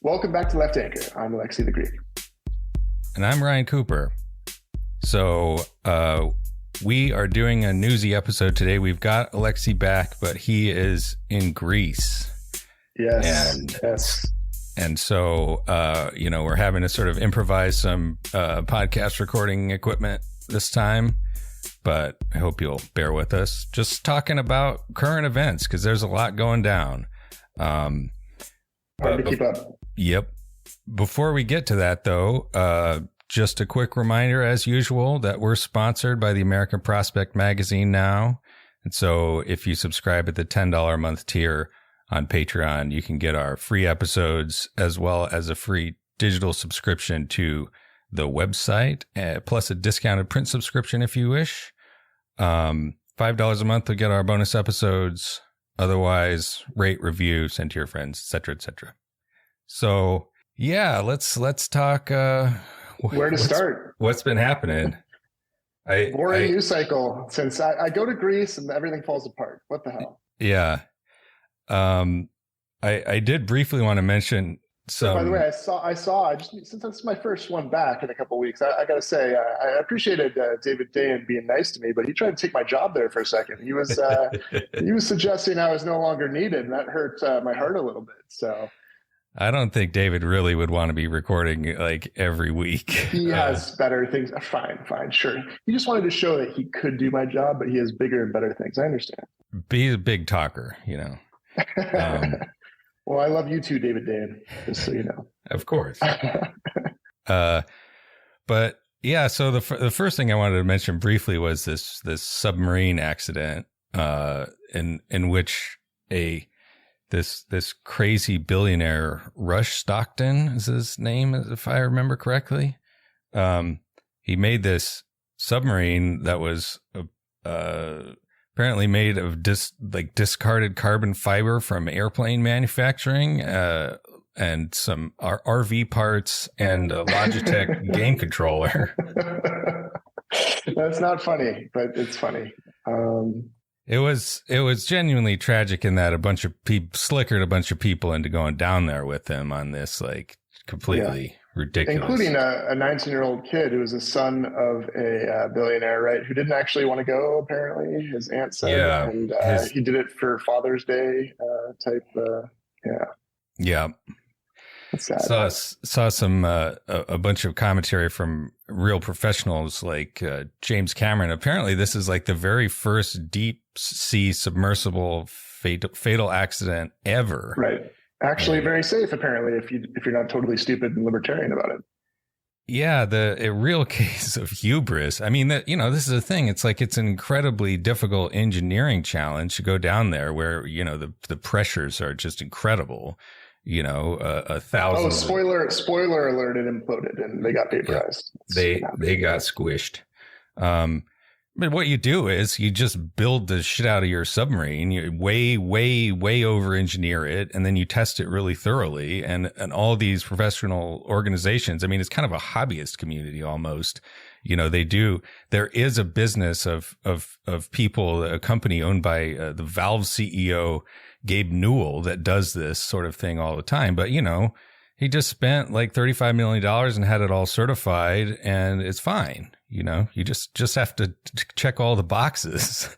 Welcome back to Left Anchor. I'm Alexi the Greek. And I'm Ryan Cooper. So we are doing a newsy episode today. We've got Alexi back, but he is in Greece. Yes. And so, we're having to sort of improvise some podcast recording equipment this time. But I hope you'll bear with us. Just talking about current events, because there's a lot going down. Hard to keep up. Yep. Before we get to that, though, just a quick reminder, as usual, that we're sponsored by the American Prospect Magazine now. And so if you subscribe at the $10 a month tier on Patreon, you can get our free episodes as well as a free digital subscription to the website, plus a discounted print subscription if you wish. $5 a month to get our bonus episodes. Otherwise, rate, review, send to your friends, etc., etc. So, yeah, let's talk. Where to start? What's been happening? Boring news cycle since I go to Greece and everything falls apart. What the hell? Yeah. I did briefly want to mention some. By the way, I saw just since this is my first one back in a couple of weeks. I got to say, I appreciated David Dayen being nice to me, but he tried to take my job there for a second. He was suggesting I was no longer needed, and that hurt my heart a little bit. So. I don't think David really would want to be recording like every week. He has better things. Fine, sure. He just wanted to show that he could do my job, but he has bigger and better things. I understand. He's a big talker, Well, I love you too, David Dayen, just so you know. Of course. But yeah, so the first thing I wanted to mention briefly was this submarine accident in which this crazy billionaire, Rush Stockton is his name, if I remember correctly. He made this submarine that was apparently made of discarded carbon fiber from airplane manufacturing, and some RV parts and a Logitech game controller. That's not funny, but it's funny. It was genuinely tragic in that a bunch of people slickered a bunch of people into going down there with him on this completely ridiculous, including a 19-year-old kid who was a son of a billionaire, right? Who didn't actually want to go. Apparently, his aunt said, and he did it for Father's Day type. Yeah. Saw some a bunch of commentary from real professionals like James Cameron. Apparently, this is like the very first deep sea submersible fatal accident ever. Right. Actually, very safe. Apparently, if you're not totally stupid and libertarian about it. Yeah, a real case of hubris. I mean, this is the thing. It's like it's an incredibly difficult engineering challenge to go down there, where the pressures are just incredible. 1,000. Oh, spoiler alert! It imploded and they got vaporized. Yeah, they got squished. But what you do is you just build the shit out of your submarine. You way over engineer it, and then you test it really thoroughly. And all these professional organizations, I mean, it's kind of a hobbyist community almost. There is a business of people, a company owned by the Valve CEO, Gabe Newell, that does this sort of thing all the time. But, he just spent like $35 million and had it all certified, and it's fine. You just have to check all the boxes.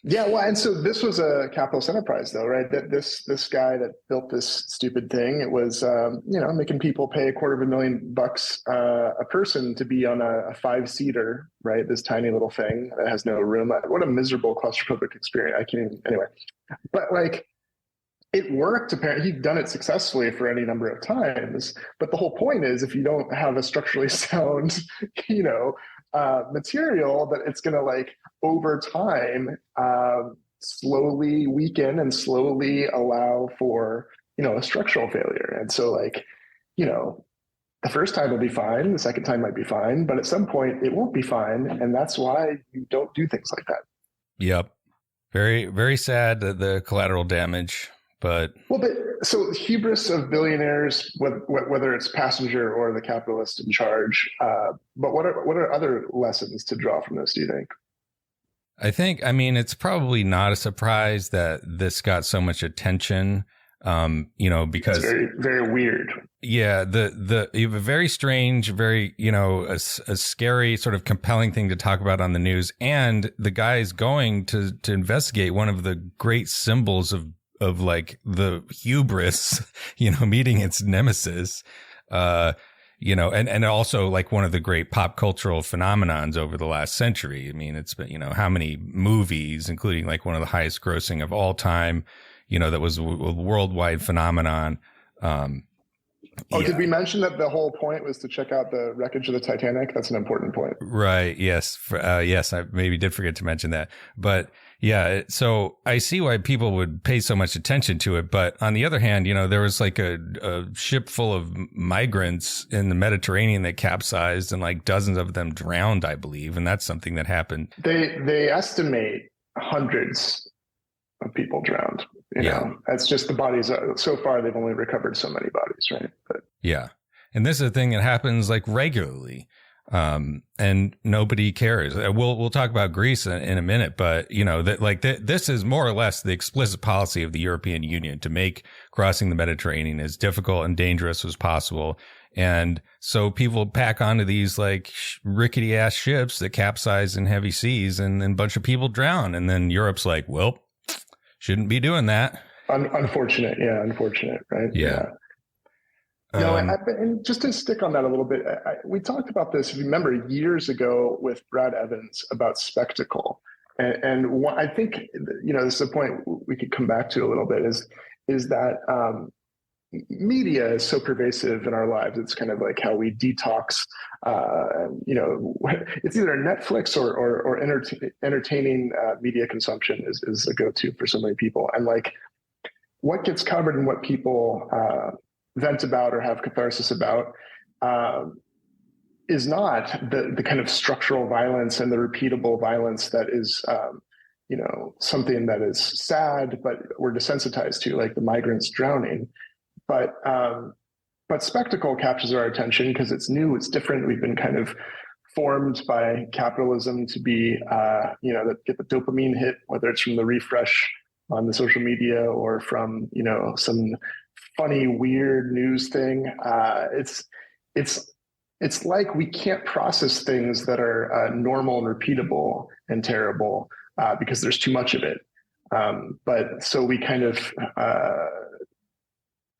Yeah. Well, and so this was a capitalist enterprise though, right? That this guy that built this stupid thing, it was, making people pay $250,000 a person to be on a 5-seater, right? This tiny little thing that has no room. What a miserable claustrophobic experience. I can't even, anyway, but it worked. Apparently, he'd done it successfully for any number of times. But the whole point is, if you don't have a structurally sound, material, that it's going to over time slowly weaken and slowly allow for a structural failure. And so the first time will be fine, the second time might be fine, but at some point it won't be fine, and that's why you don't do things like that. Yep. Very, very sad, the collateral damage. But so hubris of billionaires, whether it's passenger or the capitalist in charge. But what are other lessons to draw from this, do you think? I mean, it's probably not a surprise that this got so much attention. Because it's very, very weird. Yeah, you have a very strange, very, a scary sort of compelling thing to talk about on the news, and the guy's going to investigate one of the great symbols of like the hubris, meeting its nemesis, and also like one of the great pop cultural phenomenons over the last century. I mean, it's been, how many movies, including like one of the highest grossing of all time, that was a worldwide phenomenon. Did we mention that the whole point was to check out the wreckage of the Titanic? That's an important point. Right. Yes. Yes. I maybe did forget to mention that, but yeah. So I see why people would pay so much attention to it. But on the other hand, there was like a ship full of migrants in the Mediterranean that capsized, and like dozens of them drowned, I believe. And that's something that happened. They estimate hundreds of people drowned. That's just the bodies. So far, they've only recovered so many bodies, right? But yeah, and this is a thing that happens like regularly, and nobody cares. We'll talk about Greece in a minute, but this is more or less the explicit policy of the European Union to make crossing the Mediterranean as difficult and dangerous as possible. And so people pack onto these like rickety ass ships that capsize in heavy seas, and a bunch of people drown, and then Europe's like, well, shouldn't be doing that. Unfortunate. Yeah. Unfortunate. Right. Yeah. And just to stick on that a little bit, we talked about this, if you remember, years ago with Brad Evans about spectacle. And I think, this is a point we could come back to a little bit is that media is so pervasive in our lives. It's kind of like how we detox, it's either Netflix or entertaining media consumption is a go-to for so many people. And like what gets covered and what people vent about or have catharsis about is not the kind of structural violence and the repeatable violence that is, something that is sad, but we're desensitized to, like the migrants drowning. But spectacle captures our attention because it's new, it's different. We've been kind of formed by capitalism to be, get the dopamine hit, whether it's from the refresh on the social media or from, some funny, weird news thing. It's like we can't process things that are normal and repeatable and terrible because there's too much of it. But so we kind of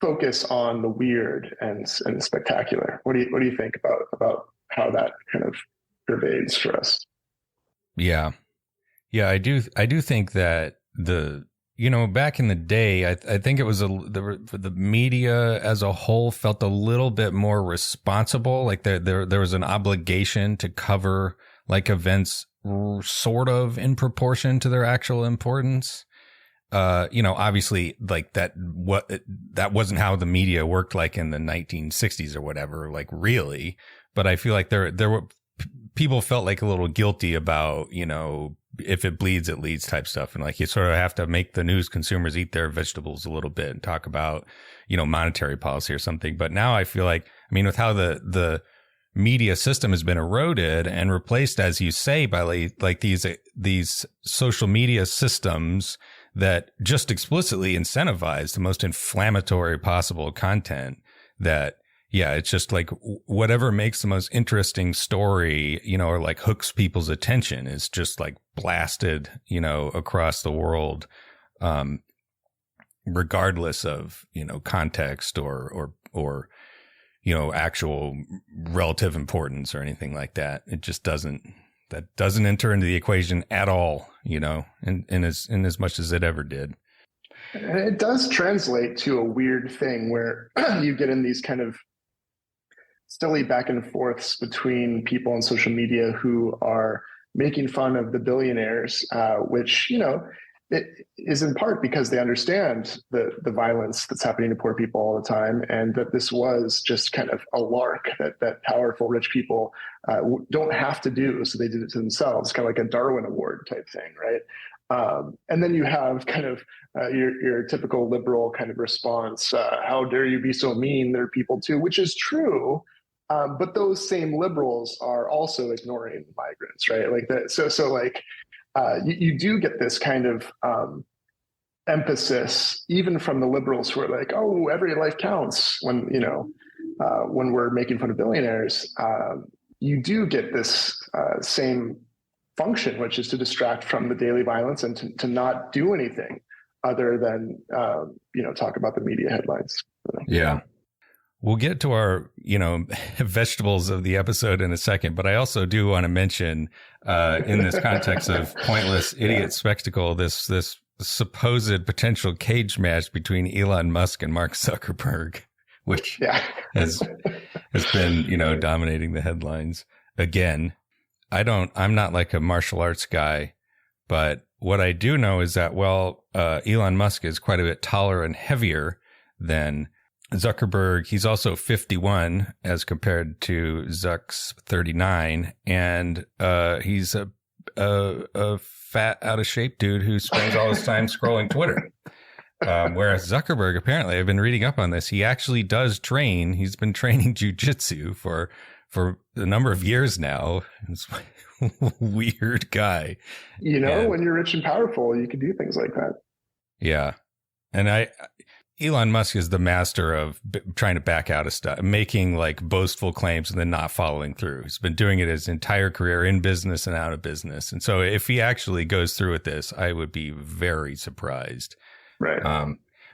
focus on the weird and spectacular. What do you think about how that kind of pervades for us? Yeah, I do think that back in the day, I think it was the media as a whole felt a little bit more responsible. Like there was an obligation to cover like events sort of in proportion to their actual importance. Obviously like that wasn't how the media worked like in the 1960s or whatever, like really. But I feel like there were people felt like a little guilty about, if it bleeds, it leads type stuff. And like, you sort of have to make the news consumers eat their vegetables a little bit and talk about, monetary policy or something. But now I feel like, with how the media system has been eroded and replaced, as you say, by like these social media systems that just explicitly incentivize the most inflammatory possible content, that, yeah, it's just like whatever makes the most interesting story, or like hooks people's attention is just like blasted, across the world, regardless of, context or actual relative importance or anything like that. It just doesn't enter into the equation at all, in as much as it ever did. And it does translate to a weird thing where you get in these kind of silly back and forths between people on social media who are making fun of the billionaires, which, it is in part because they understand the violence that's happening to poor people all the time, and that this was just kind of a lark that powerful rich people don't have to do, so they did it to themselves, kind of like a Darwin Award type thing, right? And then you have kind of your typical liberal kind of response, how dare you be so mean, there are people too, which is true. But those same liberals are also ignoring migrants, right? Like that. So like you do get this kind of emphasis, even from the liberals who are like, "Oh, every life counts," when we're making fun of billionaires, you do get this same function, which is to distract from the daily violence and to not do anything other than talk about the media headlines. Yeah. We'll get to our, vegetables of the episode in a second, but I also do want to mention, in this context of pointless idiot spectacle, this supposed potential cage match between Elon Musk and Mark Zuckerberg, which has been, dominating the headlines again. I'm not like a martial arts guy, but what I do know is that, Elon Musk is quite a bit taller and heavier than Zuckerberg. He's also 51 as compared to Zuck's 39. And, he's a fat, out of shape dude who spends all his time scrolling Twitter. Whereas Zuckerberg, apparently, I've been reading up on this. He actually does train. He's been training jujitsu for a number of years now. It's a weird guy. When you're rich and powerful, you can do things like that. Yeah. And Elon Musk is the master of trying to back out of stuff, making like boastful claims and then not following through. He's been doing it his entire career, in business and out of business. And so if he actually goes through with this, I would be very surprised. Right.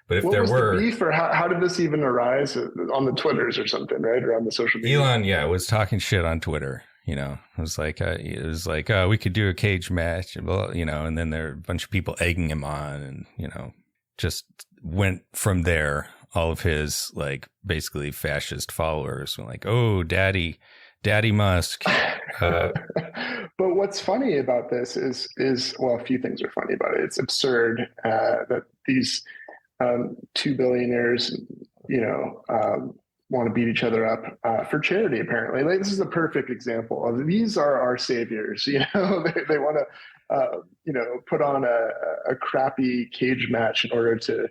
But if what there was were the beef, or how did this even arise on the Twitters or something, right? Or on the social media? Elon, was talking shit on Twitter. It was like, we could do a cage match, and then there are a bunch of people egging him on, and, just went from there. All of his like basically fascist followers were like, "Oh, Daddy Musk." But what's funny about this is a few things are funny about it. It's absurd that these two billionaires, want to beat each other up for charity. Apparently, like, this is a perfect example of these are our saviors. They want to. Put on a crappy cage match in order to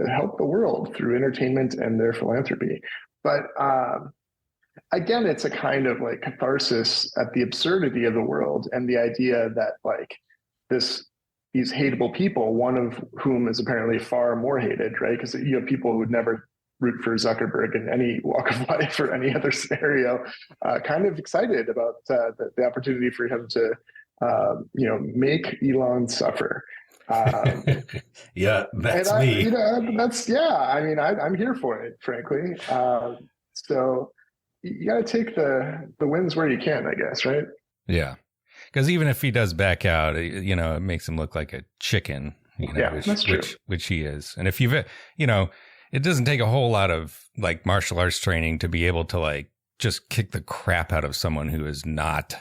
help the world through entertainment and their philanthropy. But again, it's a kind of like catharsis at the absurdity of the world and the idea that like these hateable people, one of whom is apparently far more hated, right? Because you have people who would never root for Zuckerberg in any walk of life or any other scenario, kind of excited about the opportunity for him to make Elon suffer. Yeah, that's me. I'm here for it, frankly. So you got to take the wins where you can, I guess, right? Yeah, because even if he does back out, it makes him look like a chicken. Which he is. And if you've, it doesn't take a whole lot of like martial arts training to be able to like just kick the crap out of someone who is not,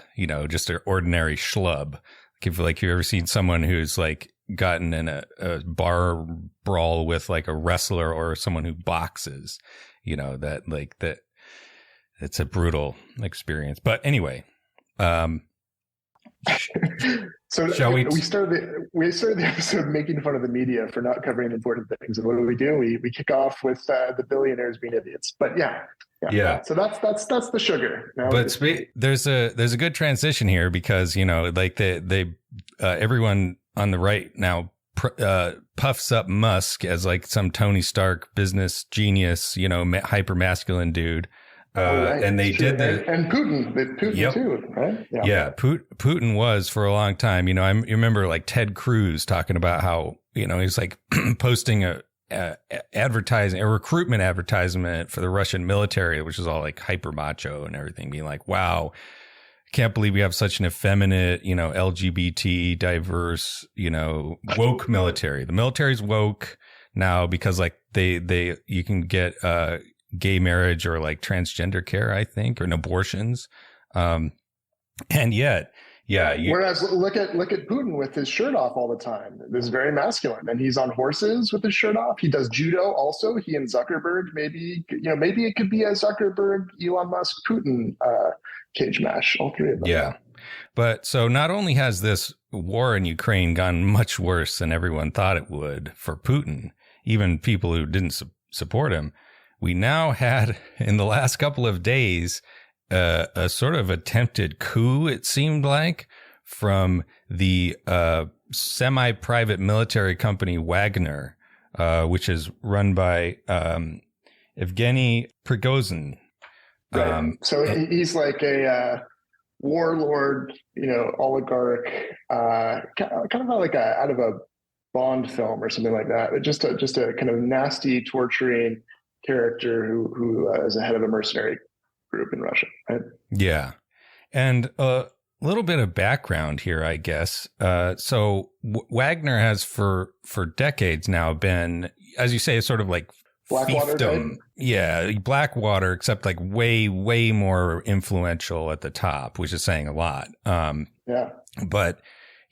just an ordinary schlub. If you've ever seen someone who's like gotten in a bar brawl with like a wrestler or someone who boxes, that it's a brutal experience. But anyway, so we started the episode making fun of the media for not covering important things. And what do? We kick off with the billionaires being idiots. But yeah. So that's the sugar. Now but there's a good transition here because like they everyone on the right now puffs up Musk as like some Tony Stark business genius, hyper masculine dude. Right. And they did and Putin yep. too, right? Yeah. Putin was for a long time. You remember like Ted Cruz talking about how he's like posting a recruitment advertisement for the Russian military, which is all like hyper macho and everything, being like, wow, I can't believe we have such an effeminate, LGBT diverse, woke military. The military's woke now because like you can get gay marriage or like transgender care, I think, or abortions. And yet, whereas look at Putin with his shirt off all the time. This is very masculine, and he's on horses with his shirt off. He does judo also. He and Zuckerberg, maybe it could be a Zuckerberg, Elon Musk, Putin cage match. All three of them. Yeah. But so not only has this war in Ukraine gone much worse than everyone thought it would for Putin, even people who didn't support him, we now had in the last couple of days a sort of attempted coup, it seemed like, from the semi-private military company Wagner, which is run by Yevgeny Prigozhin. Right. So he's like a warlord, oligarch, kind of like out of a Bond film or something like that. Just a kind of nasty, torturing character who is the head of a mercenary group in Russia. Right? Yeah, and a little bit of background here, I guess. So Wagner has for decades now been, as you say, sort of like Blackwater, fiefdom. Yeah, Blackwater, except like way more influential at the top, which is saying a lot. Yeah, but.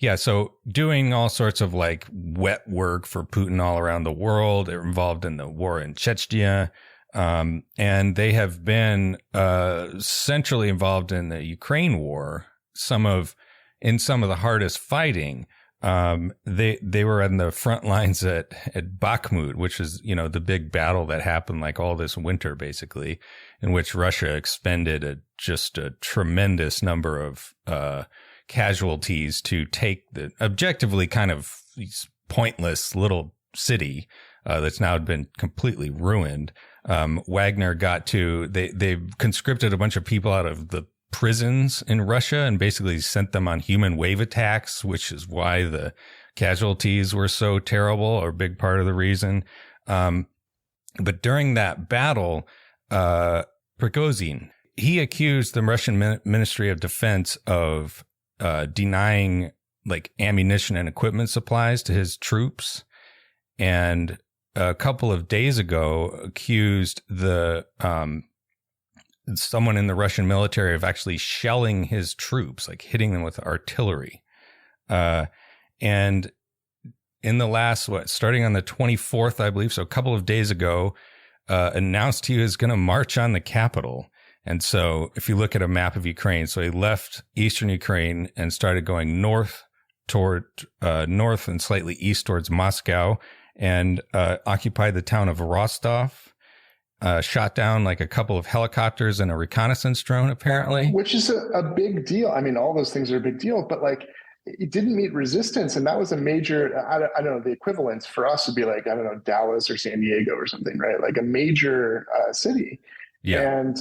Yeah, so doing all sorts of like wet work for Putin all around the world. They're involved in the war in Chechnya. And they have been centrally involved in the Ukraine war, in some of the hardest fighting. They were on the front lines at Bakhmut, which is, the big battle that happened like all this winter, basically, in which Russia expended just a tremendous number of casualties to take the objectively kind of pointless little city that's now been completely ruined. Wagner they've conscripted a bunch of people out of the prisons in Russia and basically sent them on human wave attacks, which is why the casualties were so terrible, or a big part of the reason. But during that battle, Prigozhin, he accused the Russian Ministry of Defense of denying like ammunition and equipment supplies to his troops, and a couple of days ago accused someone in the Russian military of actually shelling his troops, like hitting them with artillery. And in the last, starting on the 24th, I believe, so a couple of days ago, announced he was going to march on the capital. And so if you look at a map of Ukraine, so he left eastern Ukraine and started going north and slightly east towards Moscow, and occupied the town of Rostov, shot down like a couple of helicopters and a reconnaissance drone, apparently. Which is a big deal. I mean, all those things are a big deal, but like it didn't meet resistance. And that was a major, I don't know, the equivalence for us would be like, I don't know, Dallas or San Diego or something, right? Like a major city. Yeah. And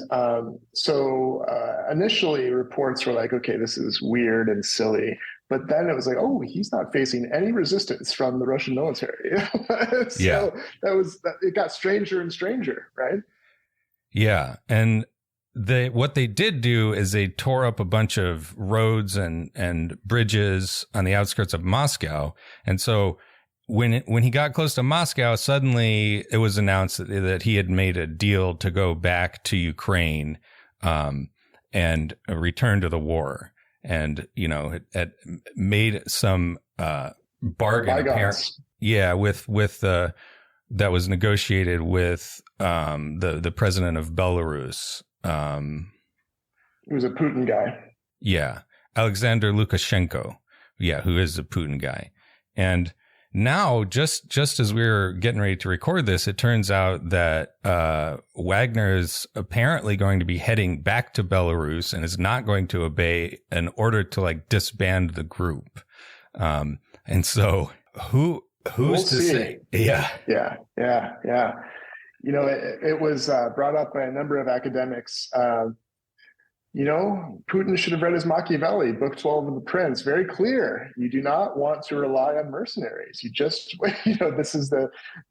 so initially reports were like, okay, this is weird and silly. But then it was like, oh, he's not facing any resistance from the Russian military. So it got stranger and stranger, right? Yeah. And what they did do is they tore up a bunch of roads and bridges on the outskirts of Moscow. And so when he got close to Moscow, suddenly it was announced that he had made a deal to go back to Ukraine and return to the war. And, had made some bargain. With that was negotiated with the president of Belarus. He was a Putin guy. Yeah, Alexander Lukashenko. Yeah, who is a Putin guy. And now, just as we were getting ready to record this, it turns out that Wagner is apparently going to be heading back to Belarus and is not going to obey an order to like disband the group. And so who's we'll to see. say? Yeah. It was brought up by a number of academics. Putin should have read his Machiavelli, Book 12 of the Prince. Very clear. You do not want to rely on mercenaries. You just,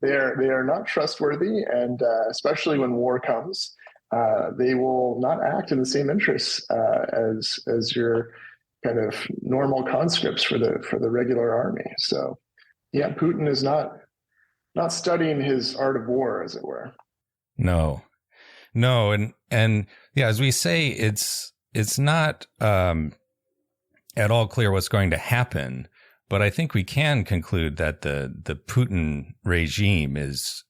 they are not trustworthy. And especially when war comes, they will not act in the same interests as your kind of normal conscripts for the regular army. So yeah, Putin is not studying his art of war, as it were. No. And yeah, as we say, it's not at all clear what's going to happen, but I think we can conclude that the Putin regime is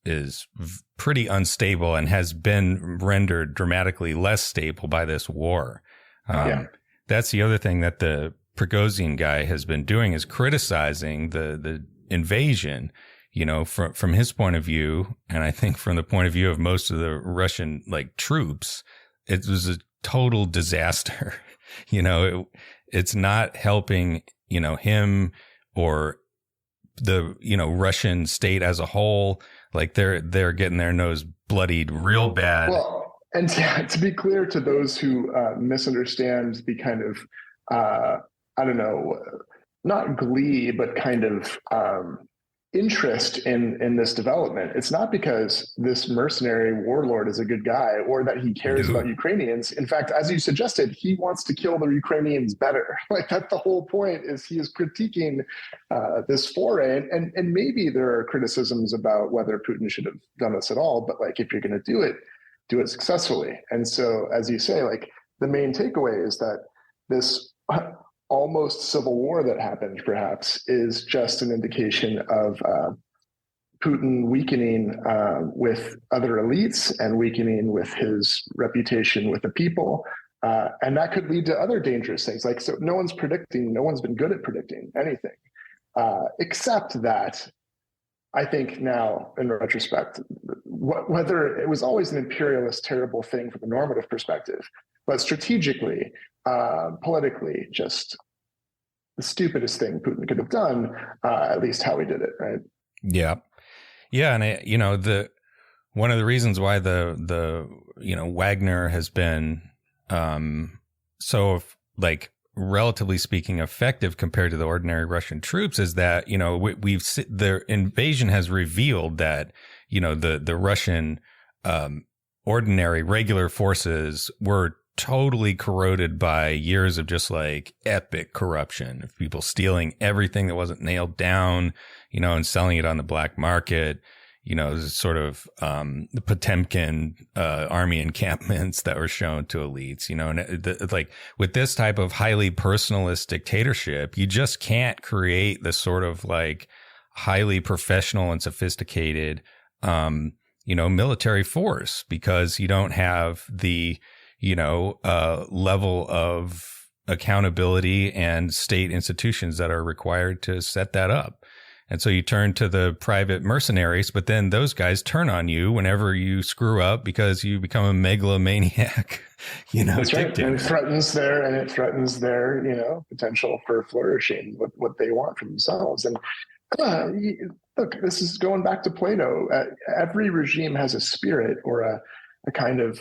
pretty unstable and has been rendered dramatically less stable by this war. That's the other thing that the Prigozhin guy has been doing, is criticizing the invasion. From his point of view, and I think from the point of view of most of the Russian troops, it was a total disaster. It's not helping, him or the, Russian state as a whole, like they're getting their nose bloodied real bad. Well, and to be clear to those who misunderstand the kind of, I don't know, not glee, but kind of interest in this development, it's not because this mercenary warlord is a good guy or that he cares about Ukrainians. In fact, as you suggested, he wants to kill the Ukrainians better. Like that's the whole point, is he is critiquing this foray. And maybe there are criticisms about whether Putin should have done this at all, but like if you're going to do it successfully. And so, as you say, like the main takeaway is that this almost civil war that happened perhaps is just an indication of Putin weakening with other elites and weakening with his reputation with the people. And that could lead to other dangerous things. Like, so no one's been good at predicting anything, except that I think now in retrospect, whether it was always an imperialist, terrible thing from a normative perspective, but strategically, politically, just the stupidest thing Putin could have done, at least how he did it, right? Yeah. Yeah. And, one of the reasons why the Wagner has been so like relatively speaking effective compared to the ordinary Russian troops is that, the invasion has revealed that, the Russian ordinary regular forces were totally corroded by years of just like epic corruption of people stealing everything that wasn't nailed down, and selling it on the black market, sort of the Potemkin army encampments that were shown to elites, and like with this type of highly personalist dictatorship, you just can't create this sort of like highly professional and sophisticated, military force, because you don't have the level of accountability and state institutions that are required to set that up. And so you turn to the private mercenaries, but then those guys turn on you whenever you screw up because you become a megalomaniac, That's right. And it threatens their, potential for flourishing, what they want for themselves. And look, this is going back to Plato. Every regime has a spirit or a kind of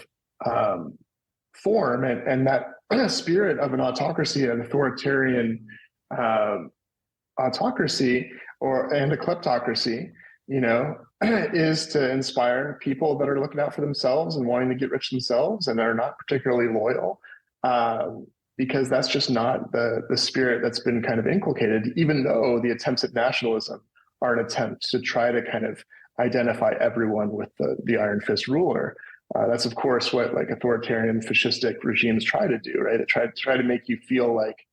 form, and that spirit of an autocracy, an authoritarian autocracy and a kleptocracy, is to inspire people that are looking out for themselves and wanting to get rich themselves and are not particularly loyal, because that's just not the spirit that's been kind of inculcated, even though the attempts at nationalism are an attempt to try to kind of identify everyone with the iron fist ruler. That's, of course, what like authoritarian fascistic regimes try to do, right? They try to make you feel like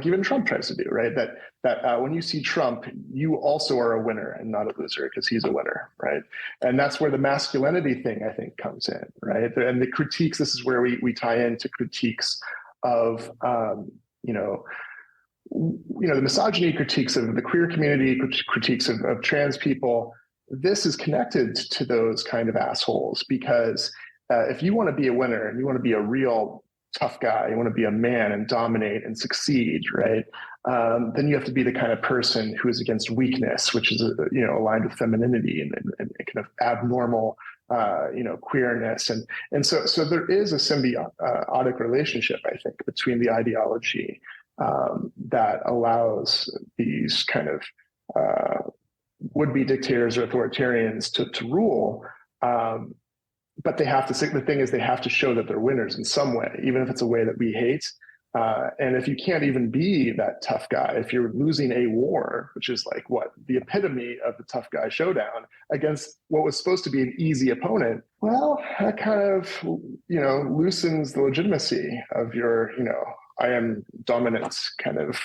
even Trump tries to do, right? That when you see Trump, you also are a winner and not a loser because he's a winner, right? And that's where the masculinity thing, I think, comes in, right? And the critiques, this is where we tie into critiques of, the misogyny critiques of the queer community, critiques of trans people. This is connected to those kind of assholes, because if you want to be a winner and you want to be a real tough guy, you want to be a man and dominate and succeed, right? Then you have to be the kind of person who is against weakness, which is aligned with femininity and kind of abnormal, queerness, and so there is a symbiotic relationship, I think, between the ideology that allows these kind of would-be dictators or authoritarians to rule, but they have to say, the thing is, they have to show that they're winners in some way, even if it's a way that we hate. And if you can't even be that tough guy, if you're losing a war, which is like the epitome of the tough guy showdown against what was supposed to be an easy opponent, well, that kind of, loosens the legitimacy of your, I am dominant kind of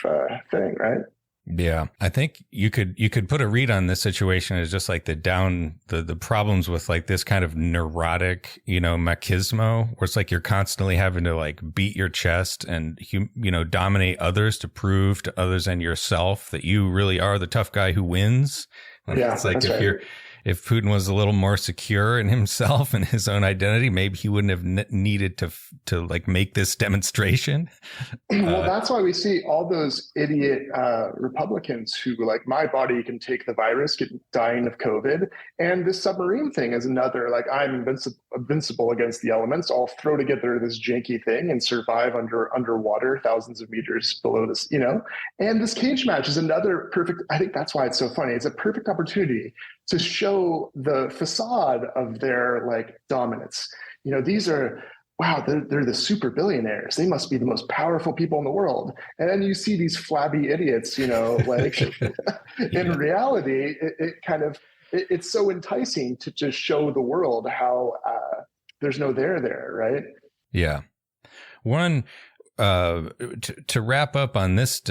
thing, right? Yeah, I think you could put a read on this situation as just like the problems with like this kind of neurotic, machismo, where it's like you're constantly having to like beat your chest and, dominate others to prove to others and yourself that you really are the tough guy who wins. Yeah, it's like if Putin was a little more secure in himself and his own identity, maybe he wouldn't have needed to like make this demonstration. Well, that's why we see all those idiot Republicans who like, my body can take the virus, get dying of COVID. And this submarine thing is another, like, I'm invincible against the elements. I'll throw together this janky thing and survive underwater, thousands of meters below this, you know. And this cage match is another perfect, I think that's why it's so funny. It's a perfect opportunity to show the facade of their like dominance. You know, these are, wow, they're the super billionaires. They must be the most powerful people in the world. And then you see these flabby idiots, you know, like in reality, it's so enticing to just show the world how there's no there, right? Yeah. One, to wrap up on this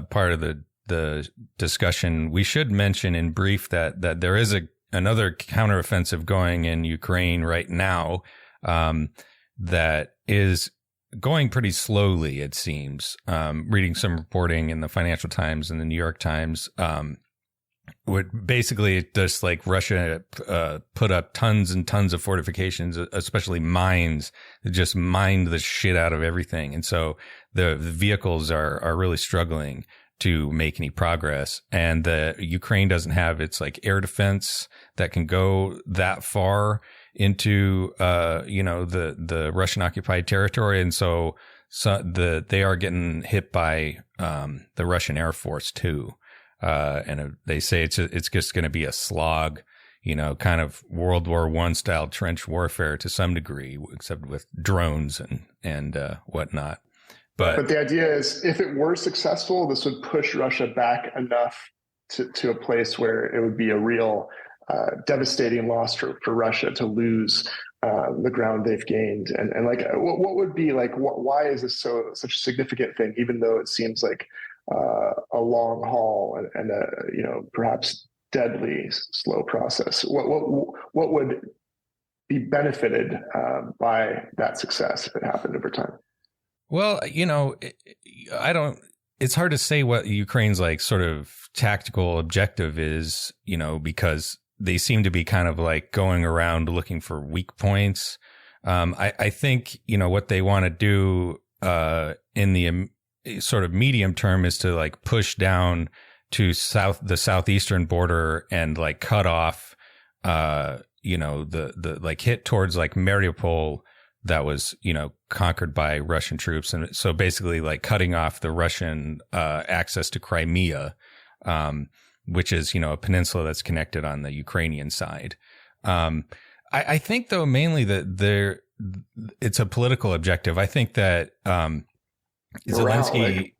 part of the discussion, we should mention in brief that there is another counteroffensive going in Ukraine right now, that is going pretty slowly, it seems. Reading some reporting in the Financial Times and the New York Times, would basically just like Russia put up tons and tons of fortifications, especially mines, that just mined the shit out of everything. And so the vehicles are really struggling to make any progress. And the Ukraine doesn't have its like air defense that can go that far into the Russian occupied territory. And so they are getting hit by the Russian Air Force too. And they say it's just going to be a slog, you know, kind of World War I style trench warfare to some degree, except with drones and whatnot. But the idea is, if it were successful, this would push Russia back enough to a place where it would be a real devastating loss for Russia to lose the ground they've gained. And like, what would be like, why is this such a significant thing, even though it seems like a long haul and a, you know, perhaps deadly slow process? What would be benefited by that success if it happened over time? Well, you know, it's hard to say what Ukraine's like sort of tactical objective is, you know, because they seem to be kind of like going around looking for weak points. I think, you know, what they want to do in the sort of medium term is to like push down to the southeastern border and like cut off, you know, the like hit towards like Mariupol that was, you know, conquered by Russian troops. And so basically like cutting off the Russian access to Crimea, which is, you know, a peninsula that's connected on the Ukrainian side. I think, though, mainly that it's a political objective. I think that Zelensky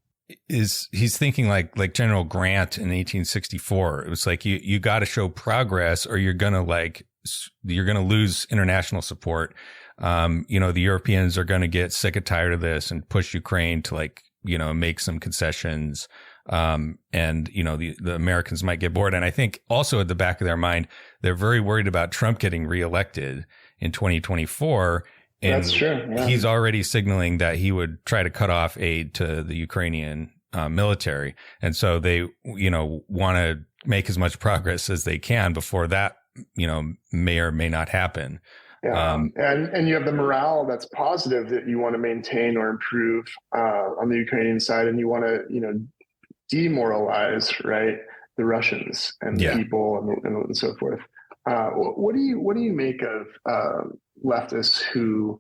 he's thinking like General Grant in 1864. It was like, you got to show progress or you're going to lose international support. You know, the Europeans are going to get sick and tired of this and push Ukraine to like, you know, make some concessions. And, you know, the Americans might get bored. And I think also at the back of their mind, they're very worried about Trump getting reelected in 2024. And that's true. Yeah. He's already signaling that he would try to cut off aid to the Ukrainian military. And so they, you know, want to make as much progress as they can before that, you know, may or may not happen. Yeah. And you have the morale that's positive that you want to maintain or improve on the Ukrainian side, and you want to, you know, demoralize, right, the Russians and the people and so forth. What do you make of leftists who,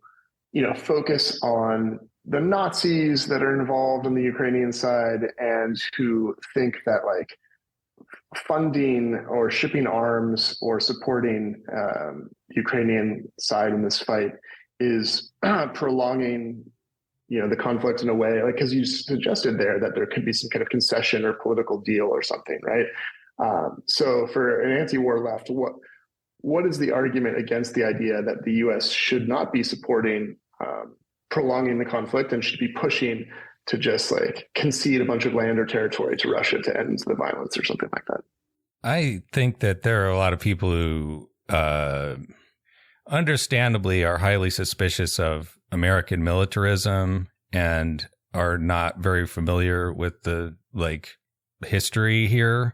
you know, focus on the Nazis that are involved on the Ukrainian side and who think that like funding or shipping arms or supporting Ukrainian side in this fight is prolonging, you know, the conflict in a way, like, because you suggested there that there could be some kind of concession or political deal or something, right? So for an anti-war left, what is the argument against the idea that the U.S. should not be supporting prolonging the conflict and should be pushing to just like concede a bunch of land or territory to Russia to end the violence or something like that? I think that there are a lot of people who understandably are highly suspicious of American militarism and are not very familiar with the like history here.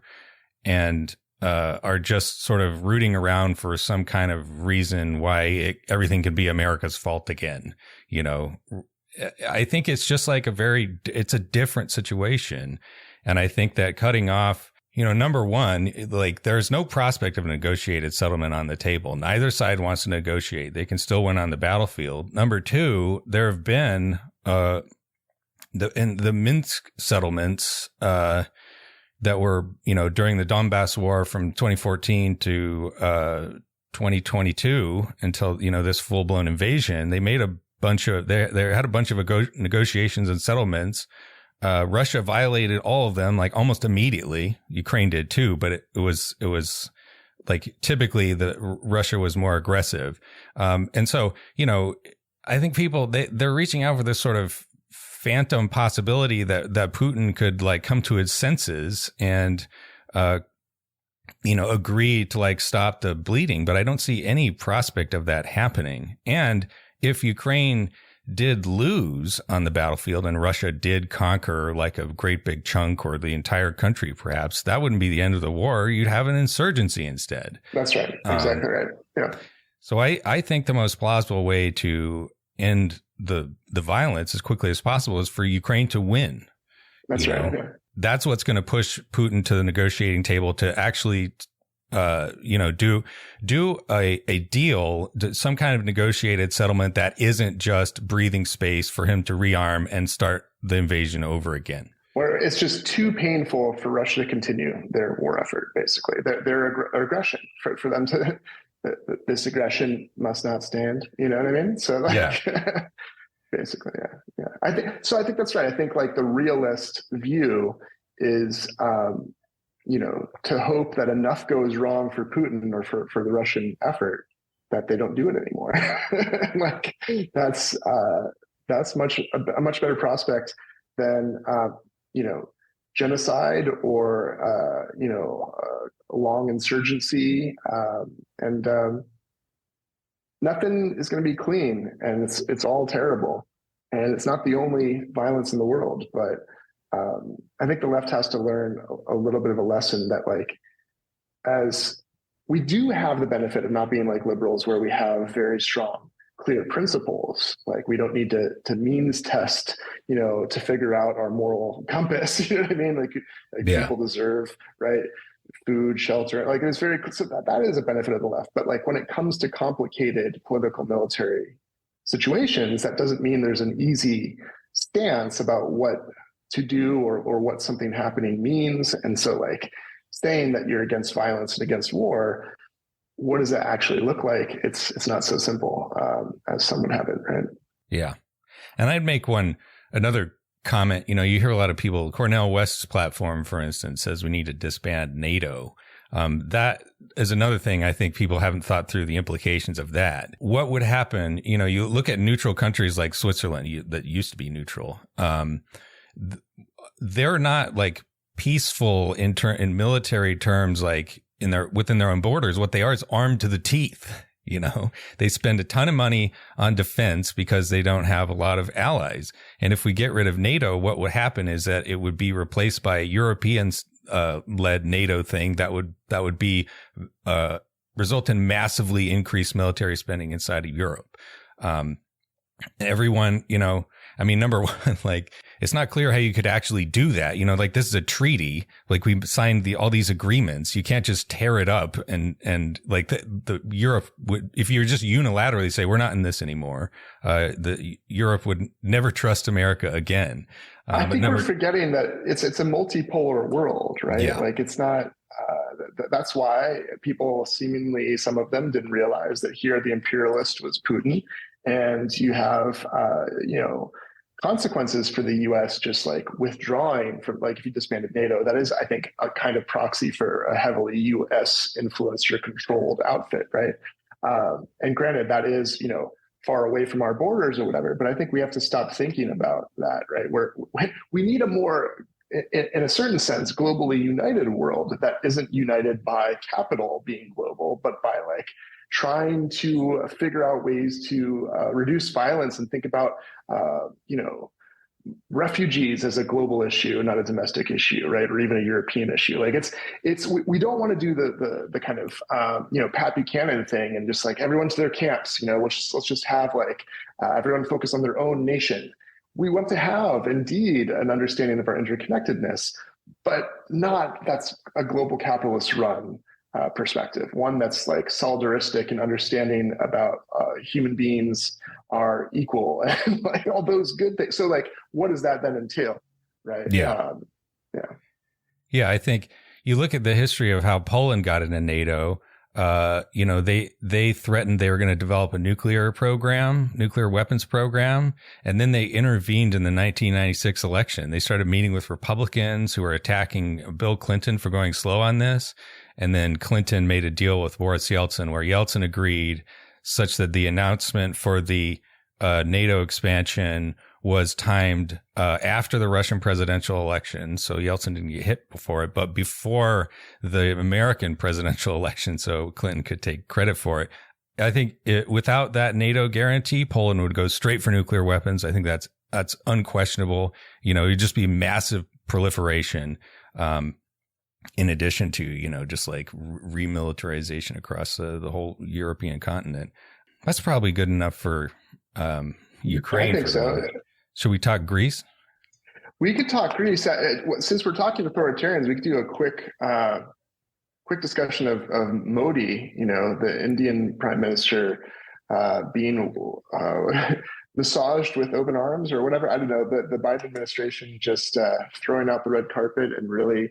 And are just sort of rooting around for some kind of reason why everything could be America's fault again. I think it's just like it's a different situation. And I think that cutting off, number one, like there's no prospect of a negotiated settlement on the table. Neither side wants to negotiate. They can still win on the battlefield. Number two, there have been the Minsk settlements that were, during the Donbass war from 2014 to 2022 until, this full blown invasion. They made they had a bunch of negotiations and settlements. Russia violated all of them like almost immediately. Ukraine did too, but it was like typically Russia was more aggressive. And so, I think people, they're reaching out for this sort of phantom possibility that Putin could like come to his senses and, agree to like stop the bleeding. But I don't see any prospect of that happening. And if Ukraine did lose on the battlefield and Russia did conquer like a great big chunk or the entire country, perhaps that wouldn't be the end of the war. You'd have an insurgency instead. That's right. Exactly right. Yeah. So I think the most plausible way to end the violence as quickly as possible is for Ukraine to win. That's right. Yeah. That's what's going to push Putin to the negotiating table to actually do a deal, some kind of negotiated settlement that isn't just breathing space for him to rearm and start the invasion over again. Where it's just too painful for Russia to continue their war effort, basically. Their aggression, for them to, this aggression must not stand. You know what I mean? So like, yeah. Basically, yeah. I think that's right. I think like the realist view is, to hope that enough goes wrong for Putin or for the Russian effort that they don't do it anymore. Like that's a much better prospect than genocide or a long insurgency, and nothing is going to be clean, and it's all terrible, and it's not the only violence in the world, but. I think the left has to learn a little bit of a lesson that, like, as we do have the benefit of not being like liberals, where we have very strong, clear principles. Like, we don't need to means test, to figure out our moral compass. You know what I mean? Like yeah. People deserve, right, food, shelter. Like, it's very, so that is a benefit of the left. But like when it comes to complicated political, military situations, that doesn't mean there's an easy stance about what to do or what something happening means. And so like saying that you're against violence and against war, what does that actually look like? It's not so simple as some would have it, right? Yeah. And I'd make another comment. You hear a lot of people, Cornel West's platform, for instance, says we need to disband NATO. That is another thing. I think people haven't thought through the implications of that. What would happen? You look at neutral countries like Switzerland that used to be neutral. They're not like peaceful in military terms, like within their own borders. What they are is armed to the teeth. They spend a ton of money on defense because they don't have a lot of allies. And if we get rid of NATO, what would happen is that it would be replaced by a European led NATO thing that would be result in massively increased military spending inside of Europe. Everyone, number one, like, it's not clear how you could actually do that. Like, this is a treaty. Like, we signed all these agreements. You can't just tear it up and like the Europe would, if you just unilaterally say, we're not in this anymore, Europe would never trust America again. I think we're forgetting that it's a multipolar world, right? Yeah. Like, it's not, that's why people seemingly, some of them didn't realize that here the imperialist was Putin. And you have, consequences for the U.S. just like withdrawing from, like, if you disbanded NATO, that is, I think, a kind of proxy for a heavily U.S. influenced or controlled outfit, right? And granted, that is, far away from our borders or whatever, but I think we have to stop thinking about that, right? We need a more, in a certain sense, globally united world that isn't united by capital being global, but by like trying to figure out ways to reduce violence and think about, refugees as a global issue, not a domestic issue, right? Or even a European issue. Like we don't want to do the kind of, Pat Buchanan thing and just like everyone to their camps, let's just have like everyone focus on their own nation. We want to have indeed an understanding of our interconnectedness, but not that's a global capitalist run perspective, one that's like solidaristic and understanding about human beings are equal and like all those good things. So like, what does that then entail? Right. Yeah. Yeah. I think you look at the history of how Poland got into NATO. They threatened they were going to develop a nuclear weapons program. And then they intervened in the 1996 election. They started meeting with Republicans who were attacking Bill Clinton for going slow on this. And then Clinton made a deal with Boris Yeltsin where Yeltsin agreed such that the announcement for the NATO expansion was timed after the Russian presidential election. So Yeltsin didn't get hit before it, but before the American presidential election. So Clinton could take credit for it. I think without that NATO guarantee, Poland would go straight for nuclear weapons. I think that's unquestionable. It'd just be massive proliferation. In addition to, just like remilitarization across the whole European continent. That's probably good enough for Ukraine. I think so. Should we talk Greece? We could talk Greece. Since we're talking authoritarians, we could do a quick discussion of Modi, the Indian prime minister being massaged with open arms or whatever. I don't know. The Biden administration just throwing out the red carpet and really,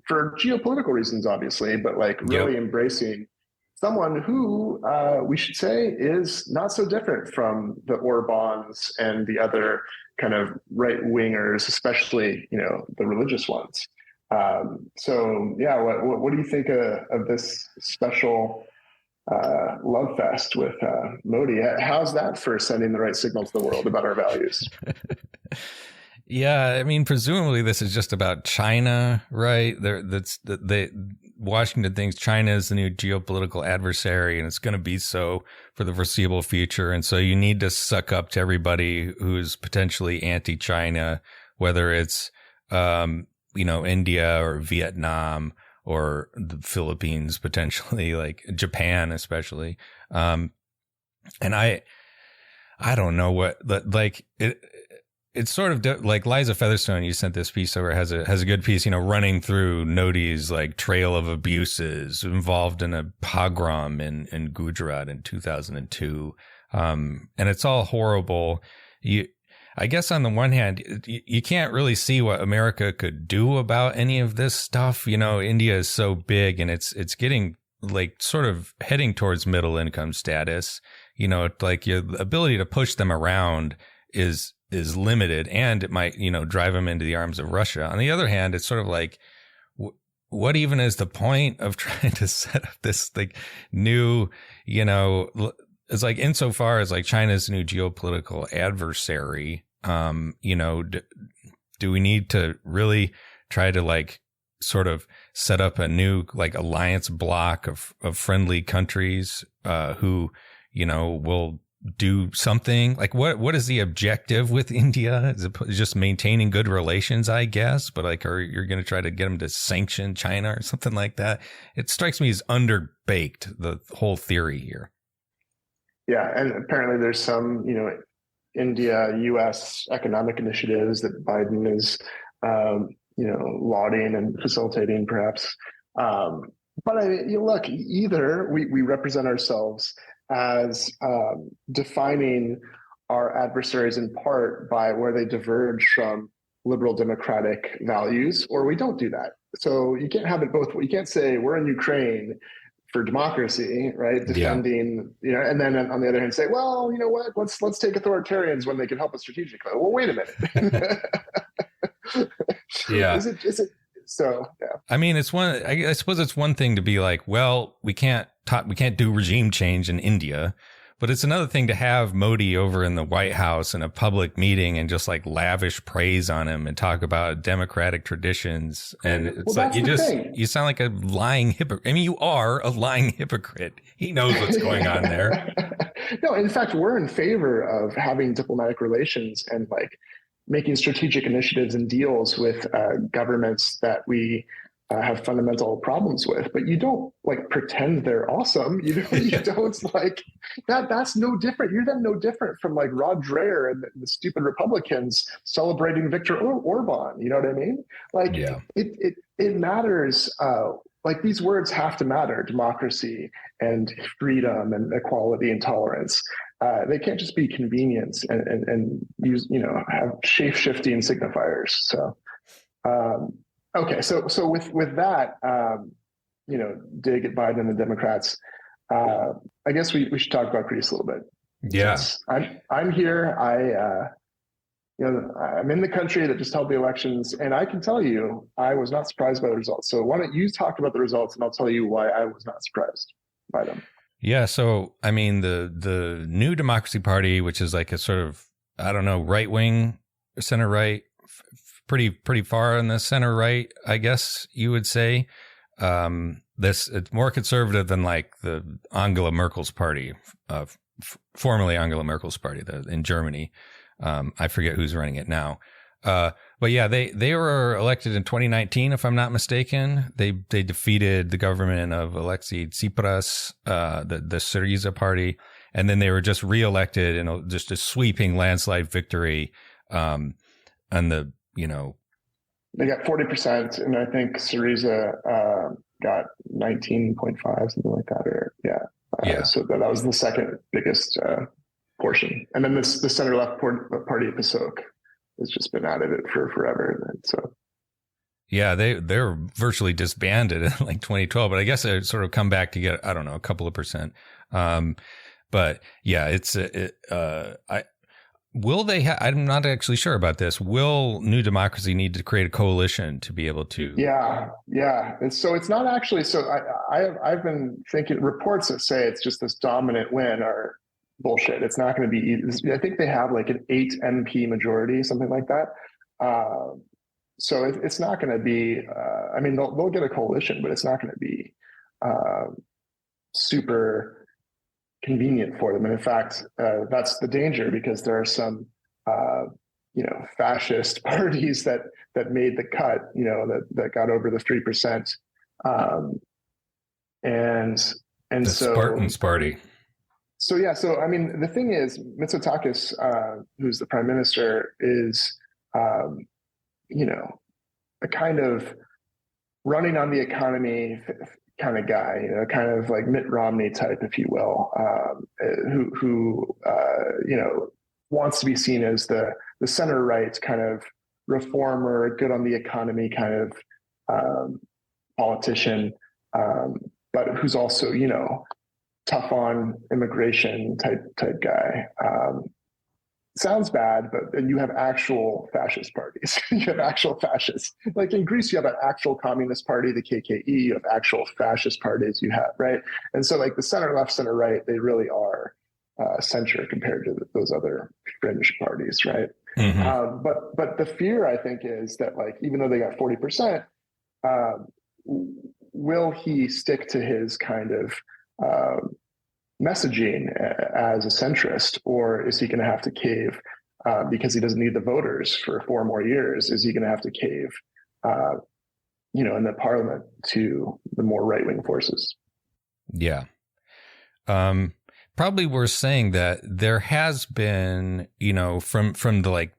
for geopolitical reasons, obviously, but like really embracing someone who we should say is not so different from the Orbans and the other kind of right wingers, especially, the religious ones. So yeah, what do you think of this special love fest with Modi? How's that for sending the right signal to the world about our values? Yeah, I mean, presumably this is just about China, right? Washington thinks China is the new geopolitical adversary, and it's going to be so for the foreseeable future. And so you need to suck up to everybody who's potentially anti-China, whether it's, India or Vietnam or the Philippines, potentially, like Japan, especially. And I don't know what, like it's sort of like Liza Featherstone, you sent this piece over, has a good piece, running through Modi's like trail of abuses, involved in a pogrom in Gujarat in 2002. And it's all horrible. I guess on the one hand, you can't really see what America could do about any of this stuff. India is so big and it's getting like sort of heading towards middle income status. Like your ability to push them around is limited, and it might, drive them into the arms of Russia. On the other hand, it's sort of like, what even is the point of trying to set up this like new, it's like insofar as like China's new geopolitical adversary, do we need to really try to like sort of set up a new like alliance block of friendly countries, who, will do something like what is the objective with India? Is it just maintaining good relations, I guess, but like, or you're going to try to get them to sanction China or something like that? It strikes me as underbaked, the whole theory here. Yeah. And apparently there's some, India, US economic initiatives that Biden is, lauding and facilitating perhaps. But look, either we represent ourselves as defining our adversaries in part by where they diverge from liberal democratic values, or we don't do that. So you can't have it both. You can't say we're in Ukraine for democracy, right? Defending, and then on the other hand say, well, you know what? Let's take authoritarians when they can help us strategically. Well, wait a minute. Yeah. Is it? So, yeah. I mean, I suppose it's one thing to be like, well, we can't do regime change in India, but it's another thing to have Modi over in the White House in a public meeting and just like lavish praise on him and talk about democratic traditions. And it's like, you sound like a lying hypocrite. I mean, you are a lying hypocrite. He knows what's going on there. No, in fact, we're in favor of having diplomatic relations and like, making strategic initiatives and deals with governments that we have fundamental problems with, but you don't like pretend they're awesome. You don't like that. That's no different. You're then no different from like Rod Dreher and the stupid Republicans celebrating Viktor Orban. You know what I mean? Like it matters. Like these words have to matter: democracy and freedom and equality and tolerance. They can't just be convenience and use, have shape-shifting signifiers. So, okay. So with that, dig at Biden and the Democrats. I guess we should talk about Greece a little bit. Yeah. I'm here. I'm in the country that just held the elections, and I can tell you, I was not surprised by the results. So why don't you talk about the results, and I'll tell you why I was not surprised by them. Yeah. So, I mean, the New Democracy Party, which is like a sort of, I don't know, right wing, center right, pretty far in the center right, I guess you would say. It's more conservative than like the Angela Merkel's party, formerly Angela Merkel's party in Germany. I forget who's running it now. But yeah, they were elected in 2019, if I'm not mistaken. They defeated the government of Alexi Tsipras, the Syriza party, and then they were just reelected in just a sweeping landslide victory. And they got 40%, and I think Syriza got 19.5, something like that. Or so that was the second biggest portion, and then the center left party PASOK has just been at it for forever. And so, yeah, they're virtually disbanded in like 2012, but I guess they sort of come back to get, I don't know, a couple of percent. But yeah, will they I'm not actually sure about this. Will New Democracy need to create a coalition to be able to? Yeah. And so it's not actually, so I've been thinking reports that say it's just this dominant win are bullshit. It's not going to be, I think they have like an 8 MP majority, something like that. So it's not going to be, they'll get a coalition, but it's not going to be super convenient for them. And in fact, that's the danger, because there are some, fascist parties that made the cut, that got over the 3%. And the Spartans party. So the thing is, Mitsotakis, who's the prime minister, is, a kind of running on the economy kind of guy, kind of like Mitt Romney type, if you will, who wants to be seen as the center right kind of reformer, good on the economy kind of politician, but who's also, tough on immigration type guy. Sounds bad, but then you have actual fascist parties. You have actual fascists. Like in Greece, you have an actual communist party, the KKE. You have actual fascist parties. You have, right? And so, like the center left, center right, they really are center compared to those other fringe parties, right? Mm-hmm. But the fear, I think, is that like even though they got 40%, will he stick to his kind of messaging as a centrist, or is he going to have to cave because he doesn't need the voters for 4 more years? Is he going to have to cave, in the parliament to the more right-wing forces? Yeah. Probably worth saying that there has been, from the like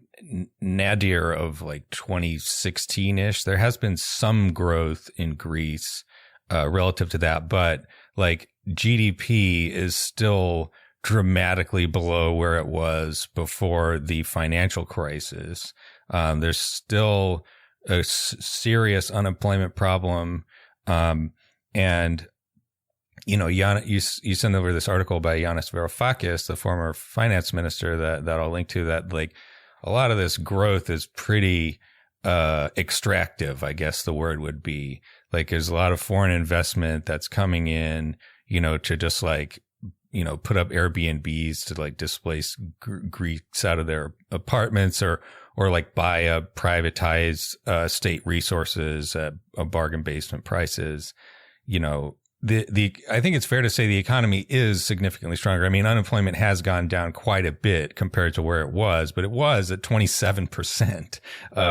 nadir of like 2016-ish, there has been some growth in Greece relative to that, but like GDP is still dramatically below where it was before the financial crisis. There's still a serious unemployment problem. And, you sent over this article by Yanis Varoufakis, the former finance minister that I'll link to, that like a lot of this growth is pretty extractive, I guess the word would be. Like there's a lot of foreign investment that's coming in, to just like, put up Airbnbs to like displace Greeks out of their apartments, or like buy up privatized state resources at bargain basement prices. I think it's fair to say the economy is significantly stronger. I mean, unemployment has gone down quite a bit compared to where it was, but it was at 27%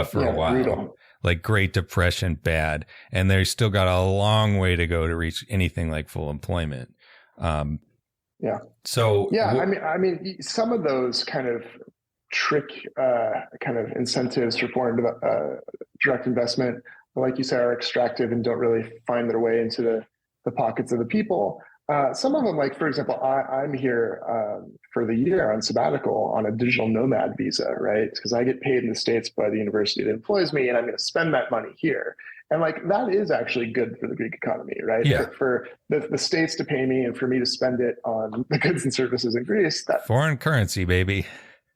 for a while. Brutal. Like Great Depression bad, and they still got a long way to go to reach anything like full employment. So I mean, some of those kind of trick kind of incentives for foreign direct investment, like you say, are extractive and don't really find their way into the pockets of the people. Some of them, like, for example, I'm here for the year on sabbatical on a digital nomad visa, right? Because I get paid in the States by the university that employs me, and I'm going to spend that money here. And like, that is actually good for the Greek economy, right? Yeah. For the States to pay me and for me to spend it on the goods and services in Greece. That foreign currency, baby.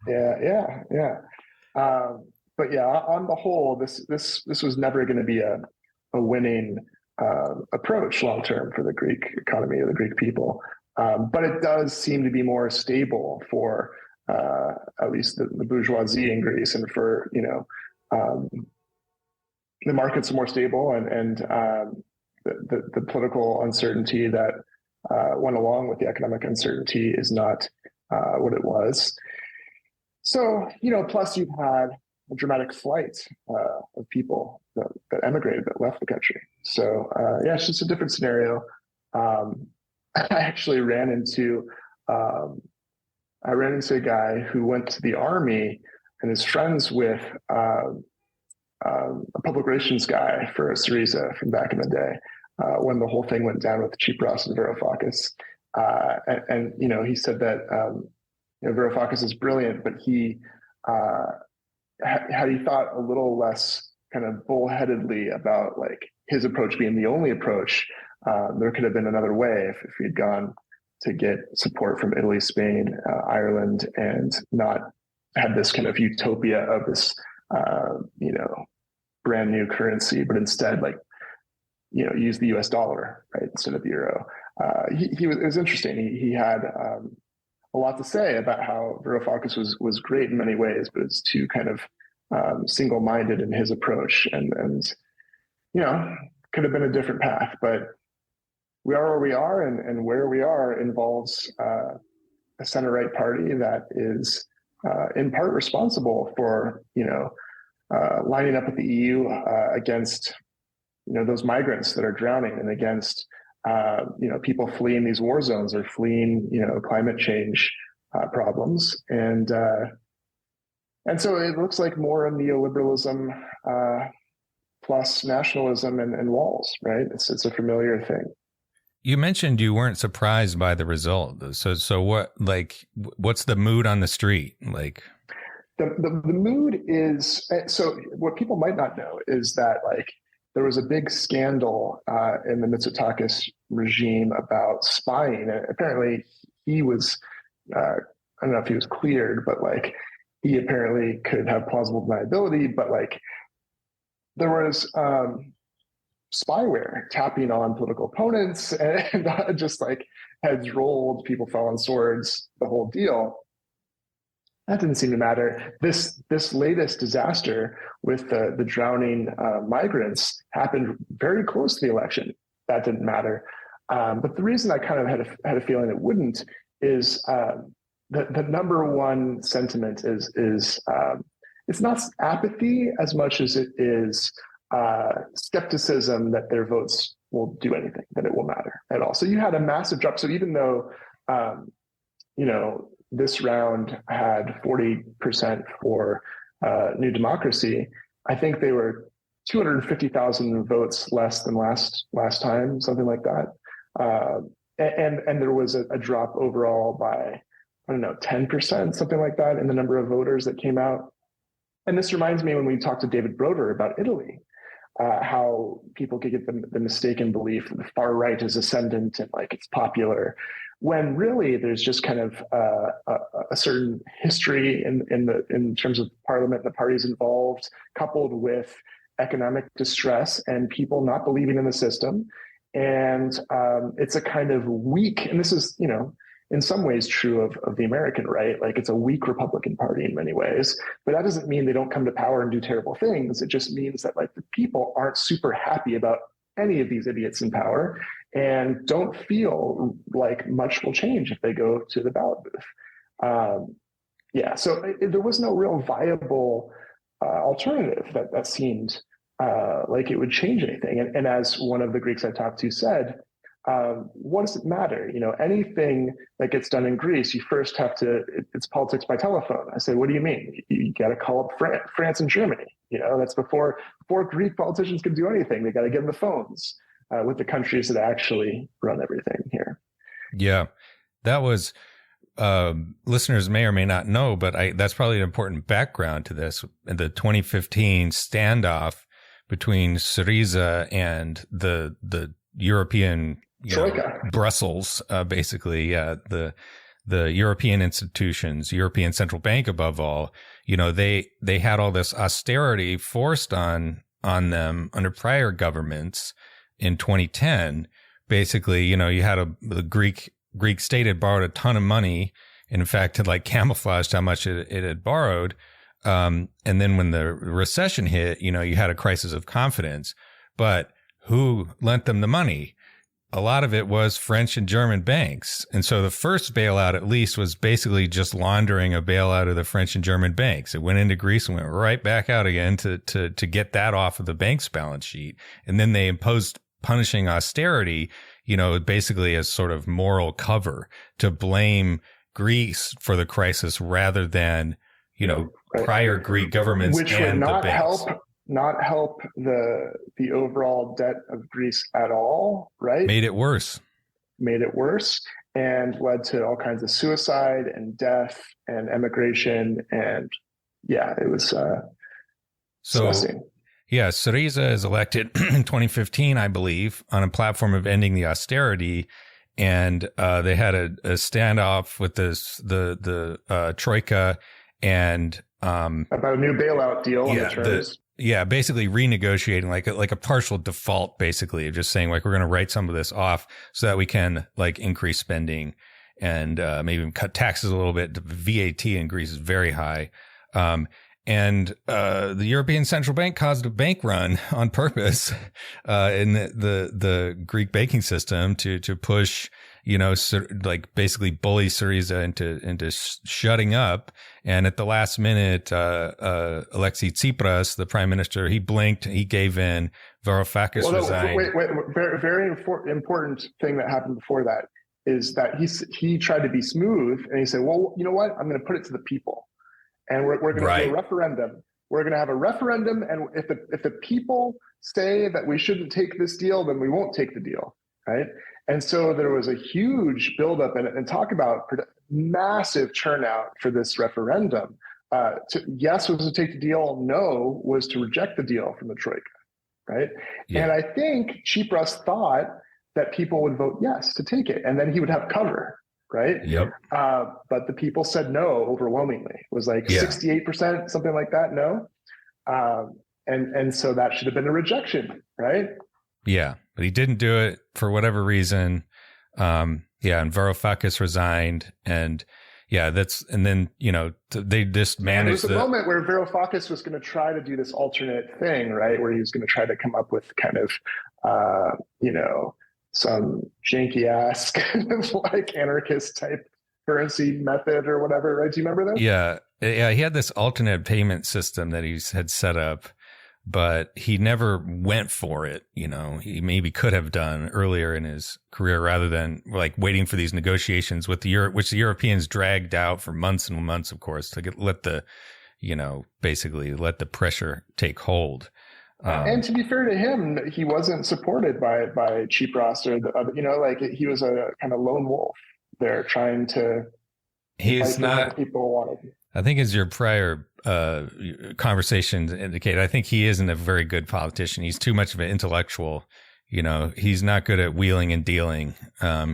Yeah. But yeah, on the whole, this was never going to be a winning approach long term for the Greek economy or the Greek people. But it does seem to be more stable for at least the bourgeoisie in Greece, and for the markets are more stable, and the political uncertainty that went along with the economic uncertainty is not what it was. So, plus you've had a dramatic flight of people that emigrated, that left the country. So, it's just a different scenario. I actually ran into a guy who went to the army and is friends with a public relations guy for Syriza from back in the day, when the whole thing went down with Tsipras and Varoufakis. And he said that Varoufakis is brilliant, but he had he thought a little less kind of bullheadedly about like his approach being the only approach, there could have been another way if he'd gone to get support from Italy, Spain, Ireland, and not had this kind of utopia of this brand new currency, but instead use the US dollar, right, instead of the euro. It was interesting. He had a lot to say about how Varoufakis was great in many ways, but it's too kind of single-minded in his approach, and could have been a different path. But we are where we are, and where we are involves a center-right party that is in part responsible for lining up with the EU against those migrants that are drowning, and against people fleeing these war zones or fleeing climate change problems, and so it looks like more neoliberalism plus nationalism and walls, right? It's a familiar thing. You mentioned you weren't surprised by the result. So what's the mood on the street like? The mood is, so what people might not know is that there was a big scandal in the Mitsotakis regime about spying. And apparently he was, I don't know if he was cleared, but he apparently could have plausible deniability, but there was spyware tapping on political opponents, and just heads rolled, people fell on swords, the whole deal. That didn't seem to matter. This latest disaster with the drowning migrants happened very close to the election. That didn't matter. But the reason I kind of had a feeling it wouldn't is the number one sentiment is it's not apathy as much as it is skepticism that their votes will do anything, that it will matter at all. So you had a massive drop. So even though this round had 40% for New Democracy, I think they were 250,000 votes less than last time, something like that. And there was a drop overall by, 10%, something like that, in the number of voters that came out. And this reminds me when we talked to David Broder about Italy, how people could get the mistaken belief that the far right is ascendant and it's popular, when really there's just kind of a certain history in terms of parliament and the parties involved, coupled with economic distress and people not believing in the system. And it's a kind of weak, and this is, in some ways true of the American right, it's a weak Republican Party in many ways, but that doesn't mean they don't come to power and do terrible things. It just means that the people aren't super happy about any of these idiots in power. and don't feel like much will change if they go to the ballot booth. So there was no real viable alternative that seemed like it would change anything. And as one of the Greeks I talked to said, what does it matter? Anything that gets done in Greece, you first have to, it's politics by telephone. I say, what do you mean? You got to call up France and Germany. That's before Greek politicians can do anything. They got to get on the phones with the countries that actually run everything here. Yeah, that was, listeners may or may not know, but that's probably an important background to this. The 2015 standoff between Syriza and the European Brussels, basically, the European institutions, European Central Bank above all, they had all this austerity forced on them under prior governments in 2010. Basically, you had the Greek state had borrowed a ton of money, and in fact had like camouflaged how much it had borrowed. And then when the recession hit, you had a crisis of confidence. But who lent them the money? A lot of it was French and German banks. And so the first bailout, at least, was basically just laundering a bailout of the French and German banks. It went into Greece and went right back out again to get that off of the bank's balance sheet. And then they imposed punishing austerity, basically as sort of moral cover to blame Greece for the crisis rather than, prior Greek governments which and would not the banks. Not help the overall debt of Greece at all, right? Made it worse, and led to all kinds of suicide and death and emigration. And it was disgusting. Yeah, Syriza is elected in 2015, I believe, on a platform of ending the austerity, and they had a standoff with the Troika and about a new bailout deal on the terms. Basically renegotiating like a partial default, basically, of just saying like we're going to write some of this off so that we can like increase spending and maybe cut taxes a little bit. The VAT in Greece is very high. And the European Central Bank caused a bank run on purpose in the Greek banking system to push, like basically bully Syriza into shutting up. And at the last minute, Alexi Tsipras, the prime minister, he blinked, he gave in. Varoufakis resigned. Wait, very important thing that happened before that is that he tried to be smooth, and he said, well, you know what? I'm going to put it to the people. And we're going to do a referendum. We're going to have a referendum, and if the people say that we shouldn't take this deal, then we won't take the deal, right? And so there was a huge buildup, and talk about massive turnout for this referendum. Yes was to take the deal. No was to reject the deal from the Troika, right? Yeah. And I think Tsipras thought that people would vote yes to take it, and then he would have cover. Right. Yep. But the people said no overwhelmingly. It was like 68%, something like that. No. And so that should have been a rejection. Right. Yeah. But he didn't do it for whatever reason. And Varoufakis resigned. And then, they just managed. There was a moment where Varoufakis was going to try to do this alternate thing, right? Where he was going to try to come up with kind of, some janky ass kind of like anarchist type currency method or whatever, right? Do you remember that? Yeah. He had this alternate payment system that he had set up, but he never went for it. He maybe could have done earlier in his career rather than like waiting for these negotiations with which the Europeans dragged out for months and months, of course, to basically let the pressure take hold. And to be fair to him, he wasn't supported by Tsipras or the other, he was a kind of lone wolf there trying to. He's not. People wanted. I think as your prior conversations indicate, I think he isn't a very good politician. He's too much of an intellectual. He's not good at wheeling and dealing.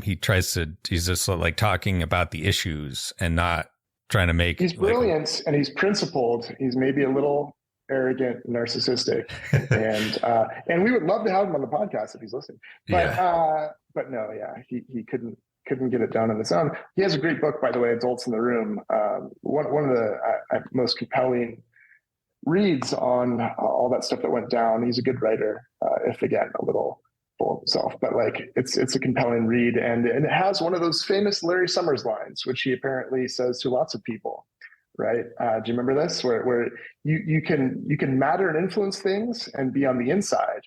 He's just like talking about the issues and not trying to make. He's brilliant and he's principled. He's maybe a little arrogant, narcissistic, and we would love to have him on the podcast if he's listening. But no, he couldn't get it done on his own. He has a great book, by the way, Adults in the Room. One of the most compelling reads on all that stuff that went down. He's a good writer, if again a little full of himself, but like it's a compelling read, and it has one of those famous Larry Summers lines, which he apparently says to lots of people, right? Do you remember this? Where you can matter and influence things and be on the inside,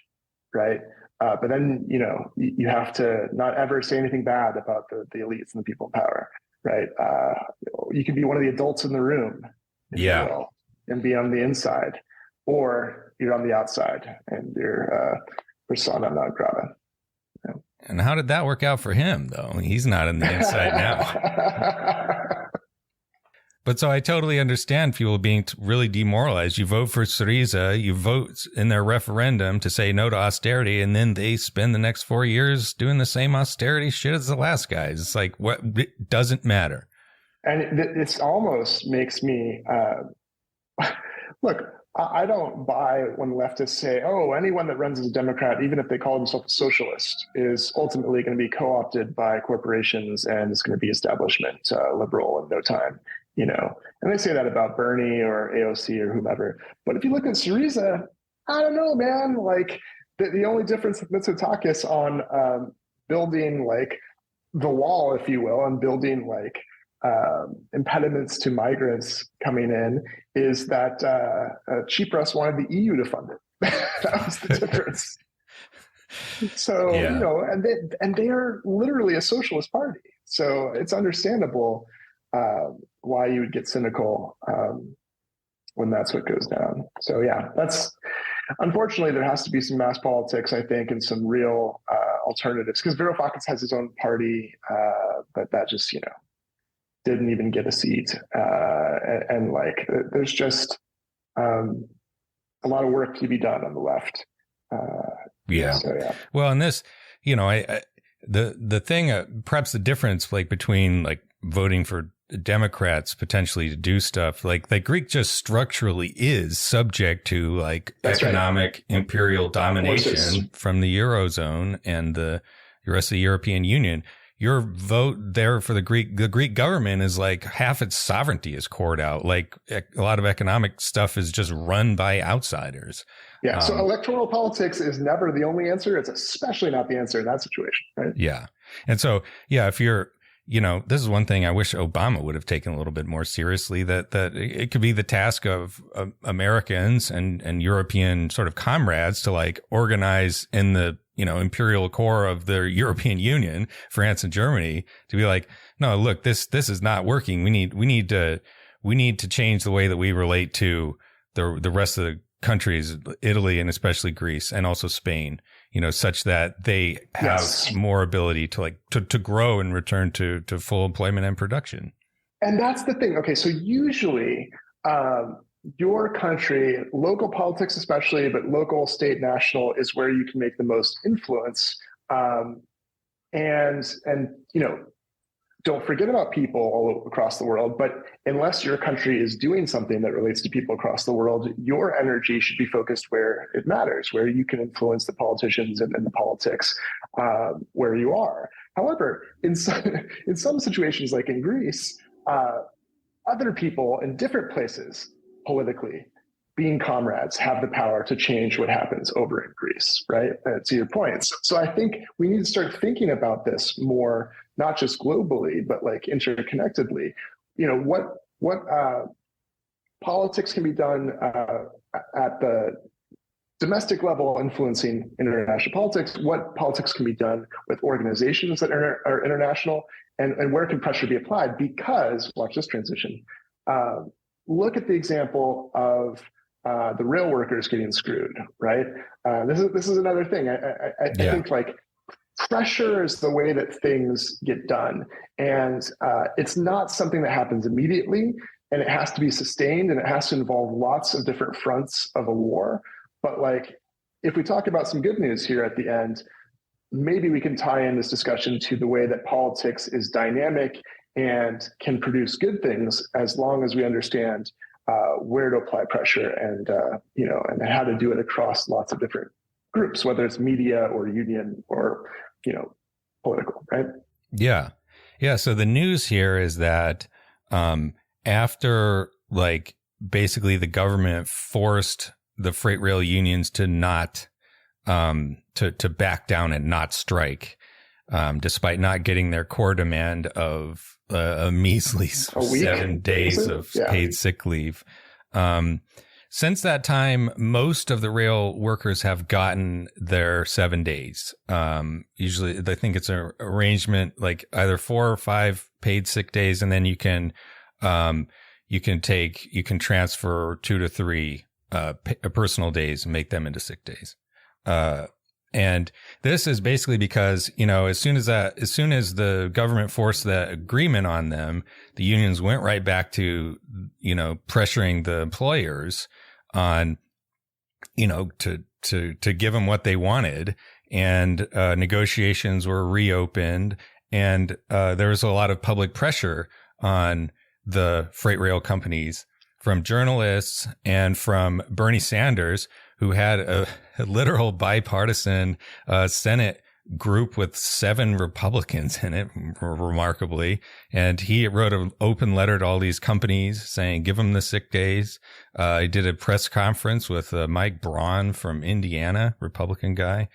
right? But then you have to not ever say anything bad about the elites and the people in power, right? You can be one of the adults in the room, if you will, and be on the inside, or you're on the outside and you're persona non grata. Yeah. And how did that work out for him, though? He's not on the inside now. But so I totally understand people being really demoralized. You vote for Syriza, you vote in their referendum to say no to austerity, and then they spend the next 4 years doing the same austerity shit as the last guys. It's like, what? It doesn't matter. And it almost makes me look. I don't buy when leftists say, "Oh, anyone that runs as a Democrat, even if they call themselves a socialist, is ultimately going to be co-opted by corporations and is going to be establishment liberal in no time." And they say that about Bernie or AOC or whomever. But if you look at Syriza, I don't know, man. Like the only difference with Mitsotakis on building like the wall, if you will, and building like impediments to migrants coming in is that Tsipras wanted the EU to fund it. That was the difference. So, and they are literally a socialist party. So it's understandable why you would get cynical when that's what goes down. So yeah, unfortunately there has to be some mass politics, I think, and some real alternatives, because Varoufakis has his own party, but that just, didn't even get a seat. And like, there's just a lot of work to be done on the left. So, yeah. Well, and this, the thing, perhaps the difference like between like voting for Democrats potentially to do stuff like Greek just structurally is subject to like economic imperial domination from the Eurozone and the rest of the European Union. Your vote there for the Greek government is like half its sovereignty is cored out. Like a lot of economic stuff is just run by outsiders. Yeah. So electoral politics is never the only answer. It's especially not the answer in that situation. Right. Yeah. And so, yeah, if you're, this is one thing I wish Obama would have taken a little bit more seriously, that it could be the task of Americans and European sort of comrades to like organize in the, imperial core of the European Union, France and Germany, to be like, no, look, this is not working. We need to change the way that we relate to the rest of the countries, Italy and especially Greece and also Spain, such that they have more ability to grow and return to full employment and production. And that's the thing. Okay. So usually, your country, local politics especially, but local, state, national is where you can make the most influence. And don't forget about people all across the world, but unless your country is doing something that relates to people across the world, your energy should be focused where it matters, where you can influence the politicians and the politics where you are. However, in some situations, like in Greece, other people in different places politically, being comrades, have the power to change what happens over in Greece, right? To your point. So I think we need to start thinking about this more, not just globally, but like interconnectedly. What politics can be done at the domestic level, influencing international politics, what politics can be done with organizations that are international, and where can pressure be applied? Because, watch this transition, look at the example of the rail workers getting screwed, right? This is another thing. I think like pressure is the way that things get done. And it's not something that happens immediately, and it has to be sustained, and it has to involve lots of different fronts of a war. But like, if we talk about some good news here at the end, maybe we can tie in this discussion to the way that politics is dynamic and can produce good things, as long as we understand where to apply pressure and how to do it across lots of different groups, whether it's media or union or political, right? Yeah. So the news here is that after like basically the government forced the freight rail unions to not to back down and not strike, despite not getting their core demand of a measly 7 days of paid sick leave. Since that time, most of the rail workers have gotten their 7 days. Usually, I think it's an arrangement like either 4 or 5 paid sick days, and then you can transfer 2 to 3 personal days and make them into sick days. And this is basically because, as soon as the government forced that agreement on them, the unions went right back to, pressuring the employers on, to give them what they wanted. And, negotiations were reopened, and, there was a lot of public pressure on the freight rail companies from journalists and from Bernie Sanders, who had a literal bipartisan Senate group with 7 Republicans in it, remarkably. And he wrote an open letter to all these companies saying, give them the sick days. He did a press conference with Mike Braun from Indiana, Republican guy.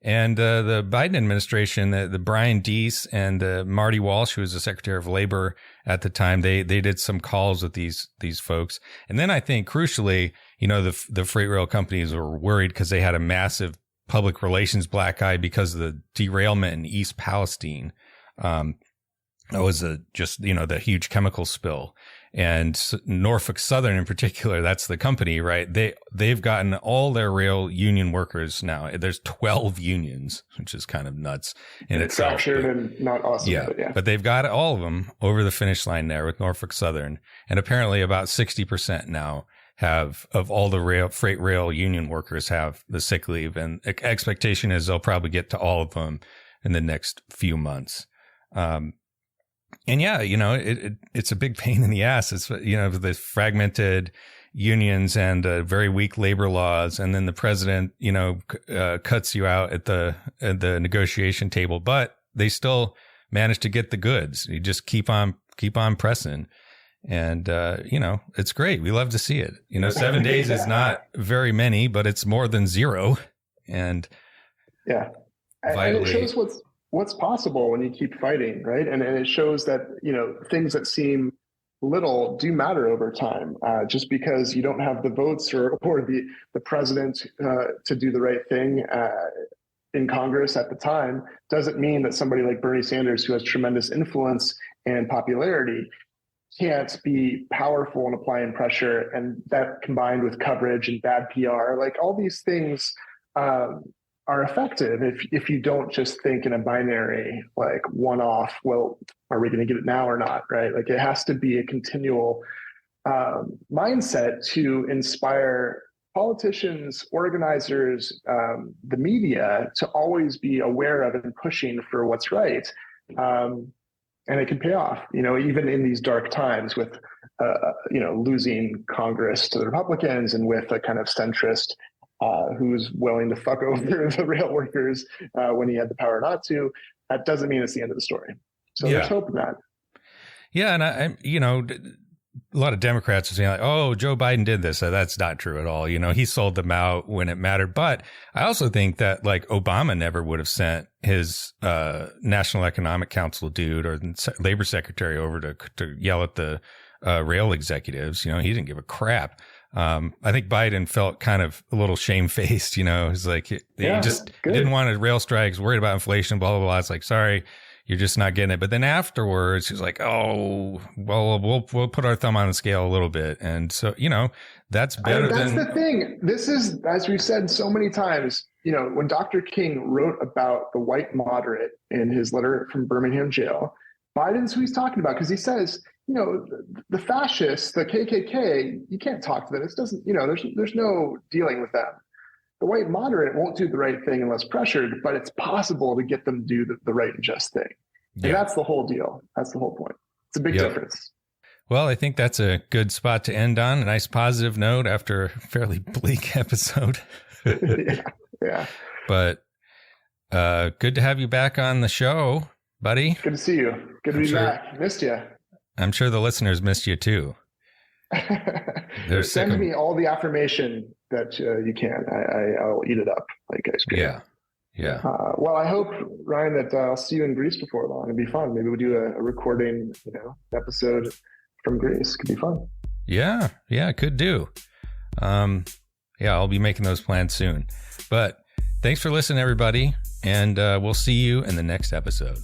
And the Biden administration, the Brian Deese and Marty Walsh, who was the Secretary of Labor at the time, they did some calls with these folks. And then I think crucially, the freight rail companies were worried because they had a massive public relations black eye because of the derailment in East Palestine. That was the huge chemical spill. And Norfolk Southern in particular, that's the company, right? They've gotten all their rail union workers now. There's 12 unions, which is kind of nuts in itself. Fractured and not awesome. Yeah, but they've got all of them over the finish line there with Norfolk Southern. And apparently about 60% now of all the freight rail union workers have the sick leave. And expectation is they'll probably get to all of them in the next few months. And yeah, it's a big pain in the ass. It's, the fragmented unions and very weak labor laws. And then the president, cuts you out at the negotiation table, but they still manage to get the goods. You just keep on pressing. And, it's great. We love to see it. 7 days is not very many, but it's more than 0. And yeah, and it shows what's possible when you keep fighting, right? And it shows that, things that seem little do matter over time. Just because you don't have the votes or the president to do the right thing in Congress at the time doesn't mean that somebody like Bernie Sanders, who has tremendous influence and popularity, can't be powerful in applying pressure. And that combined with coverage and bad PR, like all these things are effective if you don't just think in a binary, like one-off, well, are we going to get it now or not, right? Like it has to be a continual mindset to inspire politicians, organizers, the media to always be aware of and pushing for what's right. And it can pay off, even in these dark times with, losing Congress to the Republicans and with a kind of centrist who's willing to fuck over the rail workers when he had the power not to. That doesn't mean it's the end of the story. So there's hope in that. Yeah. And a lot of Democrats are saying like, oh, Joe Biden did this. So that's not true at all. He sold them out when it mattered. But I also think that like Obama never would have sent his National Economic Council dude or labor secretary over to yell at the rail executives. He didn't give a crap. I think Biden felt kind of a little shamefaced, He's like, he didn't want to rail strikes, worried about inflation, blah, blah, blah. It's like, sorry, you're just not getting it. But then afterwards, he's like, oh, well, we'll put our thumb on the scale a little bit. And so, that's better that's the thing. This is, as we've said so many times, when Dr. King wrote about the white moderate in his letter from Birmingham jail, Biden's who he's talking about, because he says, the fascists, the KKK, you can't talk to them. It doesn't, there's no dealing with them. The white moderate won't do the right thing unless pressured, but it's possible to get them to do the right and just thing. And that's the whole deal. That's the whole point. It's a big difference. Well, I think that's a good spot to end on. A nice positive note after a fairly bleak episode. Yeah. But good to have you back on the show, buddy. Good to see you. Good to be back. Missed you. I'm sure the listeners missed you too. They're Send me all the affirmation that you can. I'll eat it up like ice cream. Yeah. Yeah. Well, I hope, Ryan, that I'll see you in Greece before long. It'd be fun. Maybe we'll do a recording, episode from Greece. Could be fun. Yeah. Yeah. Could do. I'll be making those plans soon. But thanks for listening, everybody. And we'll see you in the next episode.